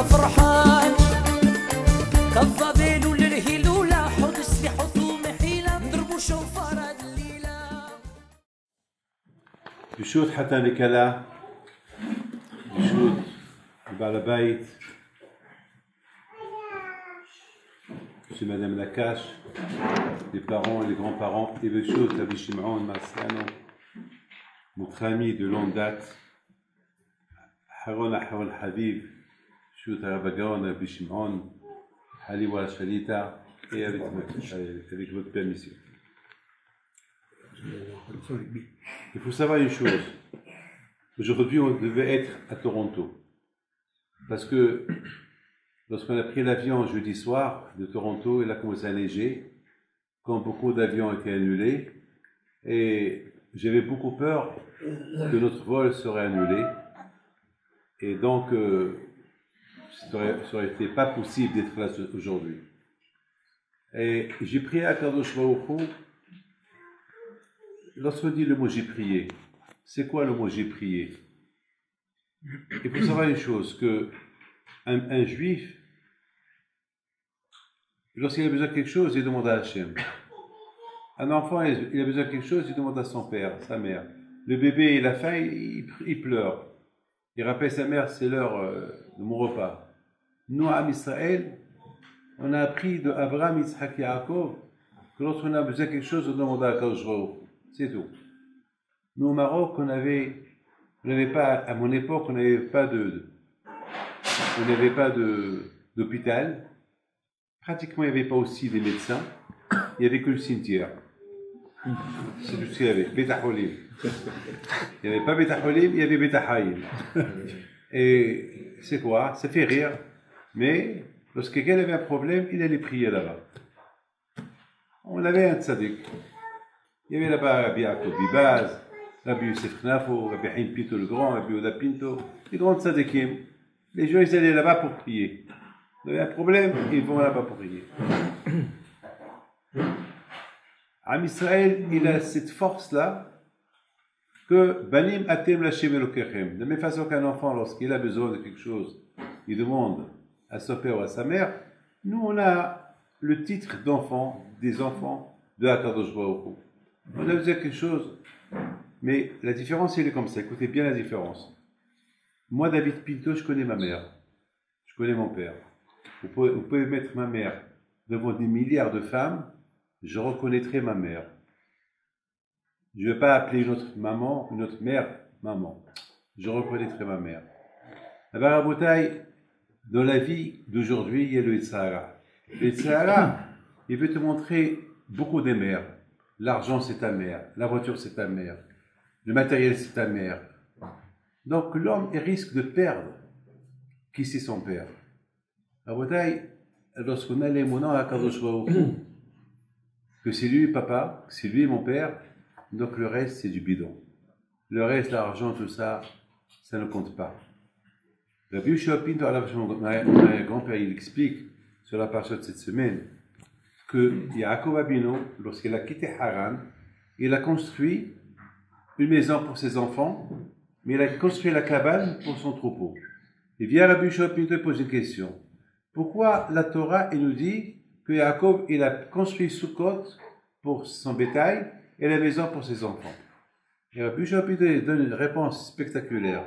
فرحان كالظبيل للهلولة حط السلاح حطوا محيلة نضربوا شوفار هاد الليلة. بشوت حتى نكلا بشوت بعل البيت c'est Madame Nakash, les parents, les grands-parents, et Beshut, Rabbi Shimon, Marciano, notre ami de longue date, Haron Ahron Habib, Beshut Rabagaon, Rabbi Shimon, Haliwa Shalita, et avec votre permission. Il faut savoir une chose. Aujourd'hui, on devait être à Toronto. Parce que lorsqu'on a pris l'avion jeudi soir de Toronto, il a commencé à neiger, quand beaucoup d'avions étaient annulés, et j'avais beaucoup peur que notre vol serait annulé, et donc ça aurait été pas possible d'être là aujourd'hui. Et j'ai prié à Kadosh Baruch Hu. Lorsqu'on dit le mot j'ai prié, c'est quoi le mot j'ai prié? Il faut savoir une chose, que un juif, lorsqu'il a besoin de quelque chose, il demande à Hachem. Un enfant, il a besoin de quelque chose, il demande à son père, sa mère. Le bébé, il a faim, il pleure. Il rappelle sa mère, c'est l'heure de mon repas. Nous, à Israël, on a appris de Abraham, Yitzhak et Yaakov que lorsqu'on a besoin de quelque chose, on demande à Kadosh Baruch Hu. C'est tout. Nous, au Maroc, on n'avait pas, à mon époque, on n'avait pas d'hôpital. Pratiquement, il n'y avait pas aussi des médecins. Il n'y avait que le cimetière. C'est tout ce qu'il y avait. Beta Holim. Il n'y avait pas Beta Holim, il y avait Beta Haïm. Et c'est quoi? Ça fait rire. Mais lorsque quelqu'un avait un problème, il allait prier là-bas. On avait un tzaddik. Il y avait là-bas Rabbi Yaakov Bibaz, Rabbi Youssef Knafo, Rabbi Haïm Pinto le Grand, Rabbi Oda Pinto, les grands tzaddikim. Les gens, ils allaient là-bas pour prier. Il y a un problème, ils vont là-bas pour prier. Am Israël, il a cette force-là que Banim Atem Lachem Elokechem. De la même façon qu'un enfant, lorsqu'il a besoin de quelque chose, il demande à son père ou à sa mère. Nous, on a le titre d'enfant, des enfants de Akadosh Baruch Hu. On a besoin de quelque chose, mais la différence, elle est comme ça. Écoutez bien la différence. Moi, David Pinto, je connais ma mère. Je connais mon père. Vous pouvez mettre ma mère devant des milliards de femmes, je reconnaîtrai ma mère. Je ne vais pas appeler une autre maman, une autre mère, maman. Je reconnaîtrai ma mère. La Barabotaï, dans la vie d'aujourd'hui, il y a le Yitzhara. Le Yitzhara, il veut te montrer beaucoup des mères. L'argent, c'est ta mère. La voiture, c'est ta mère. Le matériel, c'est ta mère. Donc, l'homme, il risque de perdre qui c'est son père. Rabotaï, lorsqu'on a les monants à Kadosh Baruch Hu, que c'est lui papa, que c'est lui mon père, donc le reste c'est du bidon. Le reste, l'argent, tout ça, ça ne compte pas. Rabbi Yoshua Pinto, mon grand-père, il explique sur la partie de cette semaine que Yaakov Abino, lorsqu'il a quitté Haran, il a construit une maison pour ses enfants, mais il a construit la cabane pour son troupeau. Et vient Rabbi Yoshua Pinto et pose une question. Pourquoi la Torah elle nous dit que Yaakov il a construit Sukkot pour son bétail et la maison pour ses enfants? Et Rabbi Yoshua Pinto donne une réponse spectaculaire.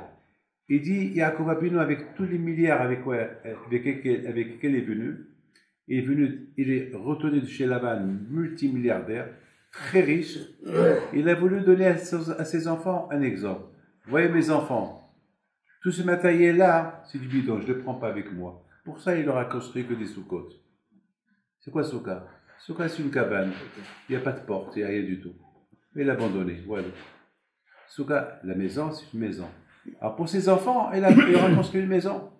Il dit Yaakov Abino avec tous les milliards avec lesquels il est venu, il est retourné de chez Laban multimilliardaire, très riche. Il a voulu donner à ses enfants un exemple. Voyez mes enfants, tout ce matériel-là, c'est du bidon, je ne le prends pas avec moi. Pour ça, il n'aura construit que des soukots. C'est quoi souka? Souka, c'est une cabane. Il n'y a pas de porte, il n'y a rien du tout. Mais il l'a abandonné, voilà. Souka, la maison, c'est une maison. Alors pour ses enfants, il aura construit une maison.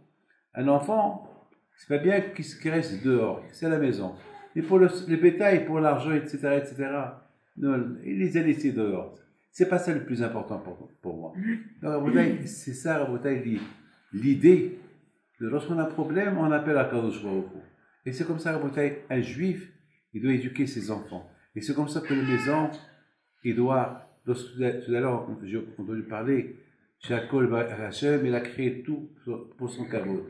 Un enfant, c'est pas bien qu'il reste dehors, c'est la maison. Et pour le bétail, pour l'argent, etc., non, il les a laissés dehors. C'est pas ça le plus important pour moi. Donc, Rabotaï, c'est ça, Rabotaï, l'idée de lorsqu'on a un problème, on appelle à Kadosh Baruch Hu. Et c'est comme ça, Rabotaï, un juif, il doit éduquer ses enfants. Et c'est comme ça que la maison, il doit, tout à l'heure, j'ai entendu parler Jacob Hachem, il a créé tout pour son kavod.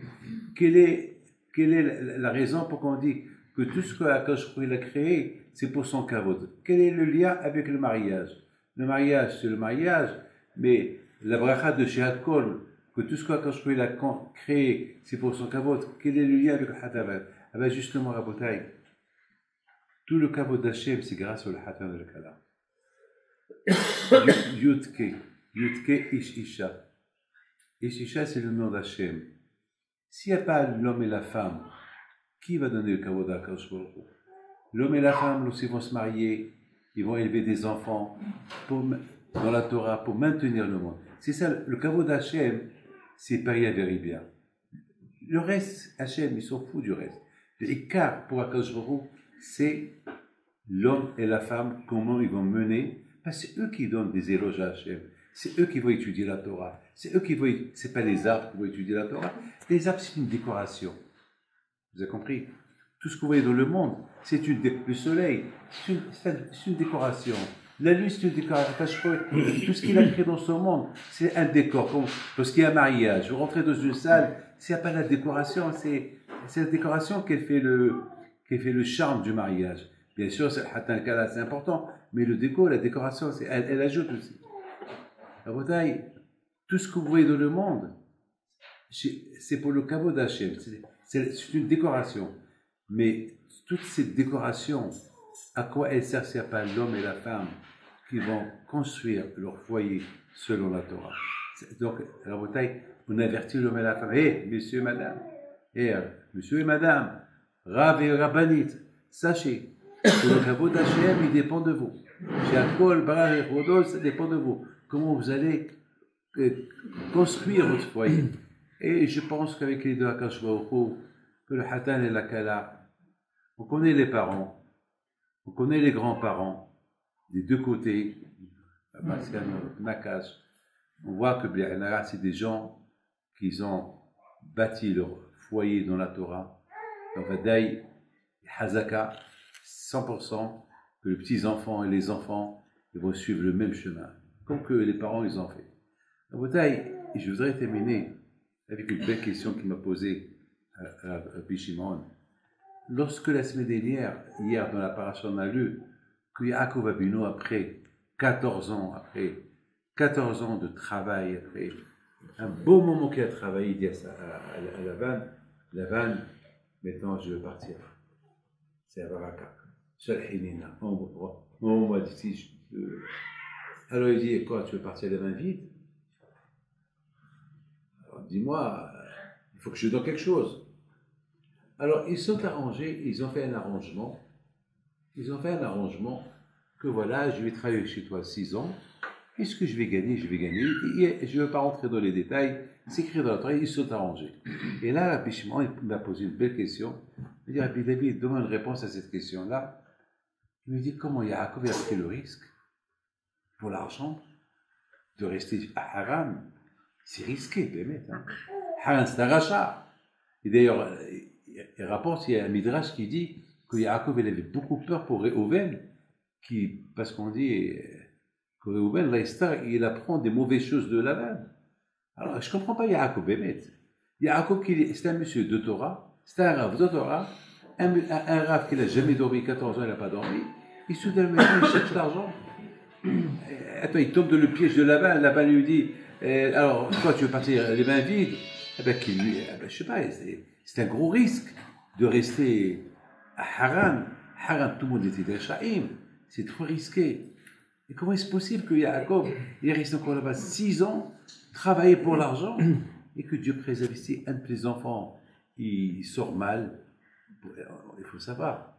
Quelle est la raison pour qu'on dit que tout ce qu'Akash il a créé, c'est pour son kavod? Quel est le lien avec le mariage? Le mariage, c'est le mariage, mais la bracha de Jacob, que tout ce qu'Akash il a créé, c'est pour son kavod. Quel est le lien avec le hatavan? Ah ben justement, Rabotai, tout le kavod d'Hachem, c'est grâce au hatan de Kala. Yudke Ish Isha. Ish Isha, c'est le nom d'Hachem. S'il n'y a pas l'homme et la femme, qui va donner le kavod à Akash Baruch Hu? L'homme et la femme, lorsqu'ils vont se marier, ils vont élever des enfants dans la Torah pour maintenir le monde. C'est ça, le kavod d'Hachem, c'est Paria Veribia. Le reste, Hachem, ils s'en foutent du reste. L'écart pour Akash Baruch Hu, c'est l'homme et la femme, comment ils vont mener. Parce que c'est eux qui donnent des éloges à Hachem. C'est eux qui vont étudier la Torah. C'est eux qui vont. C'est pas les arbres qui vont étudier la Torah. Les arbres, c'est une décoration. Vous avez compris? Tout ce que vous voyez dans le monde, le soleil, c'est une décoration. La lune, c'est une décoration. Tout ce qu'il a créé dans ce monde, c'est un décor. Comme lorsqu'il y a un mariage, vous rentrez dans une salle, s'il n'y a pas la décoration, c'est la décoration qui fait le charme du mariage. Bien sûr, c'est important, mais le déco, la décoration, elle ajoute aussi. La bataille, tout ce que vous voyez dans le monde, c'est pour le kavod d'Hachem. C'est une décoration. Mais toute cette décoration, à quoi elle sert s'il n'y a pas l'homme et la femme qui vont construire leur foyer selon la Torah? Donc, la bataille, on avertit l'homme et la femme. Hé, monsieur et madame, monsieur et madame, Rav et Rabbanit, sachez que le kavod d'Hachem, il dépend de vous. Shakol, Barar et Rodos, ça dépend de vous. Comment vous allez construire votre foyer. Et je pense qu'avec les deux Akash Baruch Hu, que le Hatan et la Kala, on connaît les parents, on connaît les grands-parents, des deux côtés, Nakash. On voit que c'est des gens qui ont bâti leur foyer dans la Torah. Donc, Vadaï, Hazaka, 100%, que les petits-enfants et les enfants ils vont suivre le même chemin, comme que les parents ils ont fait. Donc, Vadaï, et je voudrais terminer avec une belle question qu'il m'a posée à Bishimon. Lorsque la semaine dernière, hier dans la paracha, on a lu que Yaakov Avinu, après 14 ans de travail, après un beau moment qu'il a travaillé, il dit à Lavan, maintenant je veux partir. C'est à Baraka. On m'a dit, alors il dit, quoi, tu veux partir les mains vides? Alors dis-moi, il faut que je donne quelque chose. Alors ils sont arrangés, ils ont fait un arrangement que voilà, je vais travailler chez toi 6 ans. Qu'est-ce que je vais gagner? Je vais gagner. Et je ne veux pas rentrer dans les détails. C'est écrit dans la Torah, ils sont arrangés. Et là, Rabbi Shimon, il m'a posé une belle question. Il dit, Rabbi David, donne une réponse à cette question-là. Il me dit, comment Yaakov a pris le risque pour l'argent de rester à Haran? C'est risqué, Bémet. Hein. Haran, c'est un rachat. Et d'ailleurs, il rapporte, il y a un midrash qui dit que Yaakov avait beaucoup peur pour Réhouven, parce qu'on dit que Réhouven, il apprend des mauvaises choses de Lavan. Alors, je ne comprends pas Yaakov Bémet. Yaakov, c'est un monsieur de Torah, c'est un rave de Torah, un rave qui n'a jamais dormi, 14 ans, il n'a pas dormi, et soudainement, il cherche l'argent. Attends, il tombe dans le piège de Lavan, Lavan lui dit, alors, toi, tu veux partir les mains vides? Eh bien, je ne sais pas, c'est un gros risque de rester à Haran. Haran, tout le monde était des Shaim. C'est trop risqué. Et comment est-ce possible que Yaakov, il reste encore là-bas 6 ans, travailler pour l'argent, et que Dieu préserve ici un de ses enfants, il sort mal? Il faut savoir.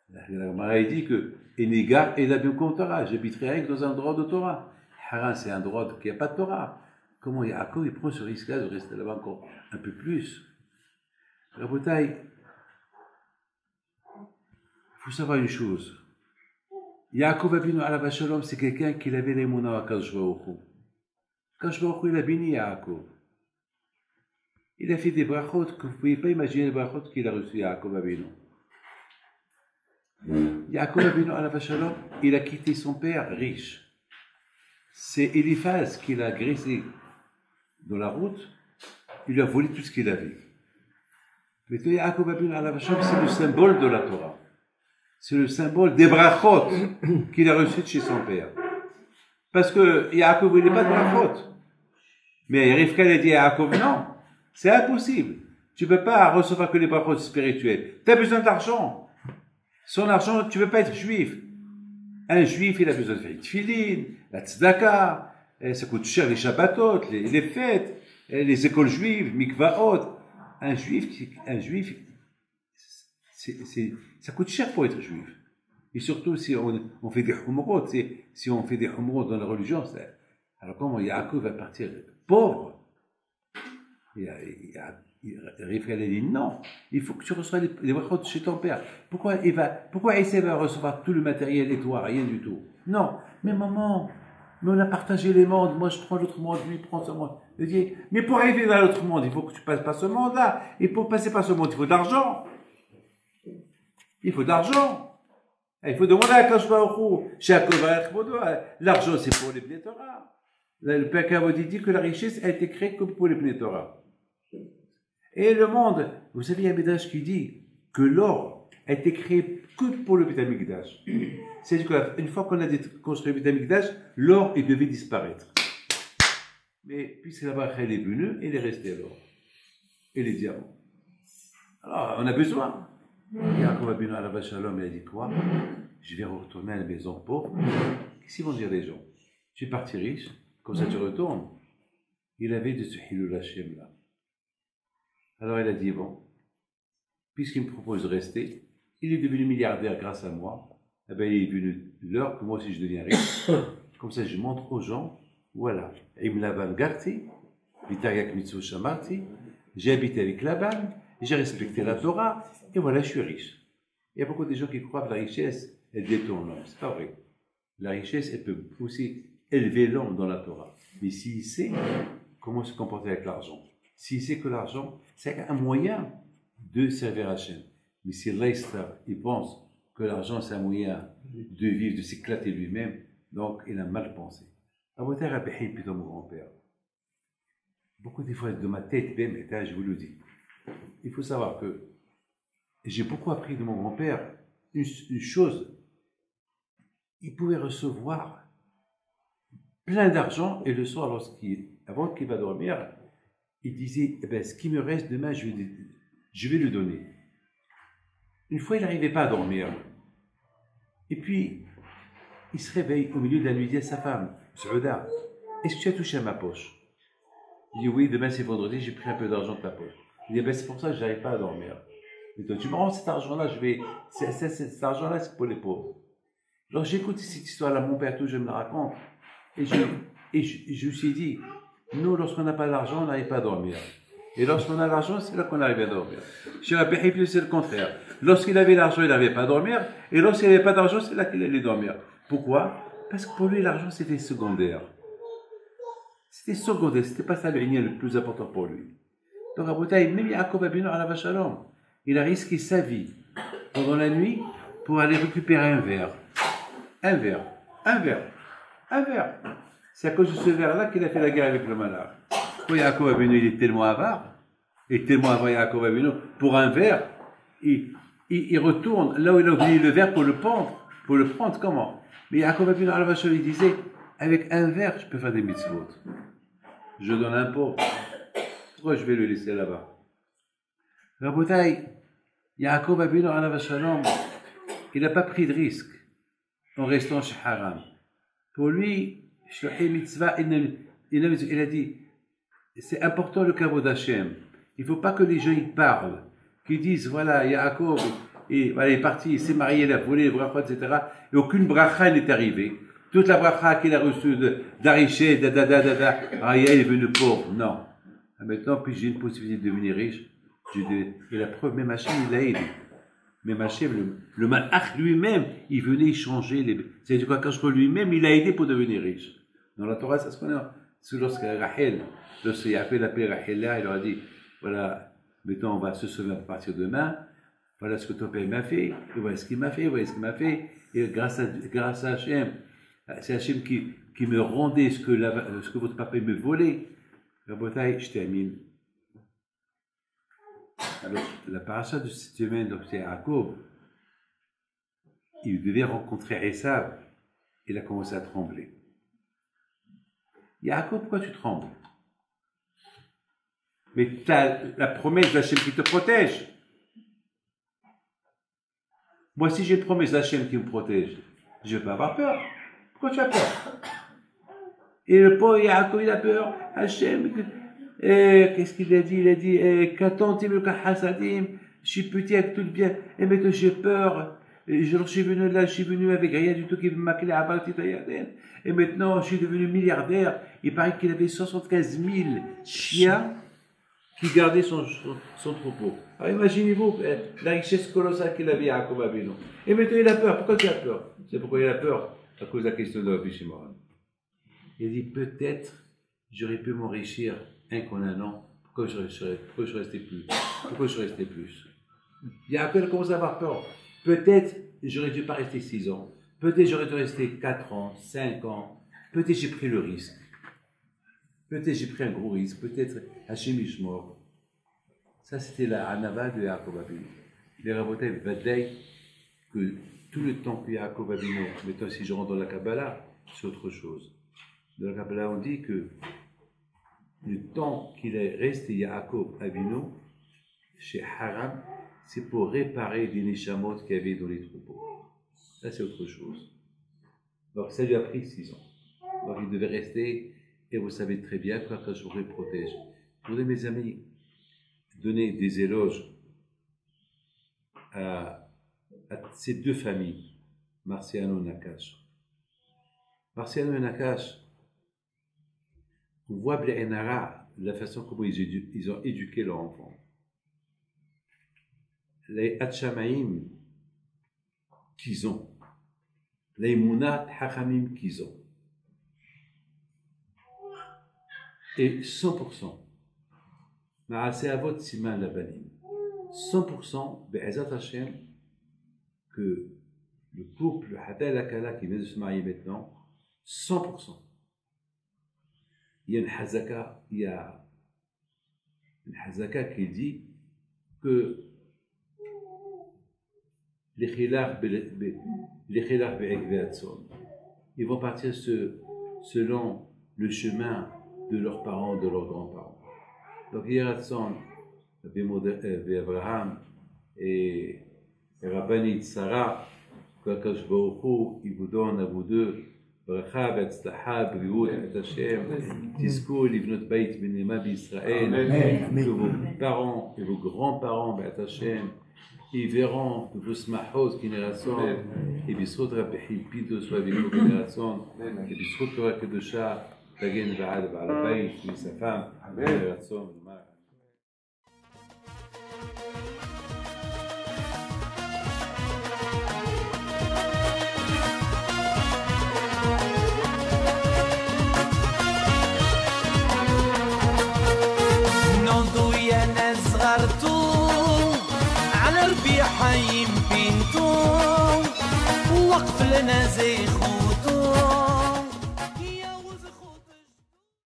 La Gemara dit que Enégar et la Torah, j'habiterai rien que dans un droit de Torah. Haran, c'est un droit qui n'a pas de Torah. Comment Yaakov il prend ce risque-là de rester là-bas encore un peu plus? Rabotai, il faut savoir une chose. Yaakov Avinu alav shalom, c'est quelqu'un qui avait les mouna à Akadosh Baruch Hu. Akadosh Baruch Hu, il a béni Yaakov. Il a fait des brachot que vous ne pouvez pas imaginer les brachot qu'il a reçus Yaakov Avinu. Yaakov Avinu alav shalom, il a quitté son père riche. C'est Eliphaz qui l'a graissé dans la route, il lui a volé tout ce qu'il avait. Mais Yaakov Avinu alav Shalom, c'est le symbole de la Torah. C'est le symbole des brachot qu'il a reçu de chez son père. Parce que Yaakov, il n'est pas de brachot. Mais Rivka a dit à Yaakov, non, c'est impossible. Tu ne peux pas recevoir que les brachot spirituels. Tu as besoin d'argent. Sans argent, tu ne peux pas être juif. Un juif, il a besoin de faire une tefillin, la tzedaka, ça coûte cher les shabbatot, les fêtes, les écoles juives, mikvaot. Un juif, ça coûte cher pour être juif. Et surtout si on fait des humrot, si on fait des humrot dans la religion, alors comment Yaakov va partir pauvre? Rivka a dit non, il faut que tu reçoives les brachot chez ton père. Pourquoi Esav va recevoir tout le matériel et toi rien du tout? Non, mais maman, mais on a partagé les mondes, moi je prends l'autre monde, lui prend ce monde. Il dit, mais pour arriver dans l'autre monde, il faut que tu passes par ce monde-là. Et pour passer par ce monde, il faut de l'argent. Il faut de l'argent. Il faut demander à Kadosh Baruch Hu. L'argent, c'est pour les Bnei Torah. Le Père Kavod dit que la richesse a été créée comme pour les Bnei Torah. Et le monde, vous savez, il y a un Midrash qui dit que l'or a été créé que pour le Beit HaMikdash. C'est-à-dire qu'une fois qu'on a construit le Beit HaMikdash, l'or, il devait disparaître. Mais puisque la bracha elle est venue, il est resté l'or. Et les diamants. Alors, on a besoin. Yaakov Avinu alav Shalom, il a dit quoi? Je vais retourner à la maison pauvre. Qu'est-ce qu'ils vont dire les gens? Tu es parti riche, comme ça tu retournes. Il avait de ce Hilul Hashem là. Alors il a dit, bon, puisqu'il me propose de rester, il est devenu milliardaire grâce à moi, eh bien il est venu l'heure que moi aussi je deviens riche. Comme ça je montre aux gens, voilà, Im Laban Garti, Vitariak Mitzvot Shamarti, j'ai habité avec Laban, j'ai respecté la Torah, et voilà, je suis riche. Il y a beaucoup de gens qui croient que la richesse, elle détourne l'homme. C'est pas vrai. La richesse, elle peut aussi élever l'homme dans la Torah. Mais s'il sait comment se comporter avec l'argent, s'il sait que l'argent, c'est un moyen de servir Hachem. Mais si l'Aïstar, il pense que l'argent, c'est un moyen de vivre, de s'éclater lui-même, donc il a mal pensé. Abotar Rabbi plutôt mon grand-père. Beaucoup de fois de ma tête, je vous le dis. Il faut savoir que j'ai beaucoup appris de mon grand-père une chose. Il pouvait recevoir plein d'argent et le soir, avant qu'il va dormir, il disait, eh ben, ce qui me reste demain, je vais le donner. Une fois, il n'arrivait pas à dormir. Et puis, il se réveille au milieu de la nuit, il dit à sa femme, Saouda, est-ce que tu as touché à ma poche? Il dit, oui, demain c'est vendredi, j'ai pris un peu d'argent de ta poche. Il dit, eh ben, c'est pour ça que je n'arrive pas à dormir. Et toi, tu me rends cet argent-là, cet argent-là, c'est pour les pauvres. Alors j'écoute cette histoire-là, mon père tout, je me la raconte. Et je me suis dit, nous, lorsqu'on n'a pas d'argent, on n'arrive pas à dormir. Et lorsqu'on a l'argent, c'est là qu'on arrive à dormir. Chez la Péhipli, c'est le contraire. Lorsqu'il avait l'argent, il n'arrivait pas à dormir. Et lorsqu'il n'avait pas d'argent, c'est là qu'il allait dormir. Pourquoi? Parce que pour lui, l'argent, c'était secondaire. C'était secondaire, c'était pas ça le lien le plus important pour lui. Donc, à Boutaï, même Yaakov Avinu alav Shalom, il a risqué sa vie pendant la nuit pour aller récupérer un verre. Un verre. Un verre. Un verre. C'est à cause de ce verre-là qu'il a fait la guerre avec le malheur. Quand Yaakov Avinu, il est tellement avare, Yaakov Avinu, pour un verre, il retourne là où il a oublié le verre pour le prendre. Pour le prendre, comment? Mais Yaakov Avinu alav Shalom, il disait, avec un verre, je peux faire des mitzvot. Je donne un pot. Pourquoi je vais le laisser là-bas? Rabotai, Yaakov Avinu alav Shalom, il n'a pas pris de risque en restant chez Haram. Pour lui, il a dit, c'est important le kavod Hashem. Il ne faut pas que les gens y parlent, qu'ils disent, voilà, Yaakov, voilà, il est parti, il s'est marié, il a volé, bracha, etc. Et aucune bracha n'est arrivée. Toute la bracha qu'il a reçue d'Ariché, il est venu pauvre. Non. Maintenant, puis j'ai une possibilité de devenir riche. Et la preuve, même Hachem, il l'a aidé. Même Hachem, le malach lui-même, il venait changer les. C'est-à-dire quoi, quand lui-même, il a aidé pour devenir riche. Dans la Torah, ça se connaît. C'est lorsque Rachel, lorsqu'il a appelé Rachel là, il leur a dit, voilà, maintenant on va se souvenir à partir de demain, voilà ce que ton père m'a fait, et voilà ce qu'il m'a fait, voilà ce qu'il m'a fait, et grâce à Hachem, c'est Hachem qui me rendait ce que votre papa me volait. Rabotai, je termine. Alors, la paracha de cette semaine, donc c'est Yaakov, il devait rencontrer Esav. Il a commencé à trembler. Yaakov, pourquoi tu trembles? Mais tu as la promesse d'Hachem qui te protège. Moi, si j'ai une promesse d'Hachem qui me protège, je ne vais pas avoir peur. Pourquoi tu as peur? Et le pauvre Yaakov, il a peur. Hachem, qu'est-ce qu'il a dit? Il a dit, qu'attends-tu le Hassadim? Je suis petit avec tout le bien. Et maintenant, j'ai peur. Je suis venu là, je suis venu avec rien du tout qui m'a clé à Balti Tayaden. Et maintenant, je suis devenu milliardaire. Il paraît qu'il avait 75 000 chiens qui gardaient son troupeau. Alors imaginez-vous la richesse colossale qu'il avait à Yaakov Avinu. Et maintenant, il a peur. Pourquoi tu as peur? C'est pourquoi il a peur? À cause de la question de la Shimon. Il dit, peut-être, j'aurais pu m'enrichir un qu'en un an. Pourquoi je restais plus? Pourquoi je restais plus? Yaakov commence à avoir peur. Peut-être, j'aurais dû pas rester 6 ans. Peut-être, j'aurais dû rester 4 ans, 5 ans. Peut-être, j'ai pris le risque. Peut-être, j'ai pris un gros risque. Peut-être, Hachem Ishmor. Ça, c'était la Hanava de Yaakov Avinu. Les Rabotai Vadaï, que tout le temps que Yaakov Avinu, maintenant, si je rentre dans la Kabbalah, c'est autre chose. Dans la Kabbalah, on dit que le temps qu'il est resté Yaakov Avinu, chez Haram, c'est pour réparer des neshamot qu'il y avait dans les troupeaux. Ça, c'est autre chose. Donc, ça lui a pris 6 ans. Donc, il devait rester, et vous savez très bien que quand je vous protège. Je voudrais, mes amis, donner des éloges à ces 2 familles, Marciano et Nakash. Marciano et Nakash, on voit Blénara, la façon comment ils ont éduqué leurs enfants. Les Hatchamaïm qu'ils ont, les Mounat Hachamim qu'ils ont. Et 100%, Ma'aseh Avot Siman Labanim, 100% Be'ezat Hashem, que le couple, le Hata et la Kala qui vient de se marier maintenant, 100%. Il y a une Hazaka qui dit que les Khilach ils vont partir selon le chemin de leurs parents, de leurs grands-parents. Donc, Yeratson, Abraham et Rabbanit Sarah, qu'Akash Baruch Hu, il vous donne à vous deux, ברכה והצלחה, בריאות, את השם, תזכו לבנות בית ונעימה בישראל, que vos parents et vos grands-parents, בעת השם, ils verront que vos smachos, génération, et bisrot Rabbi Hilpido soit avec vos générations, et bisrot Torah Kedosha, Tagen Va'ad Ba'al Bayt, et sa femme, génération, على ربيع حيم بنتو وقف لنا زي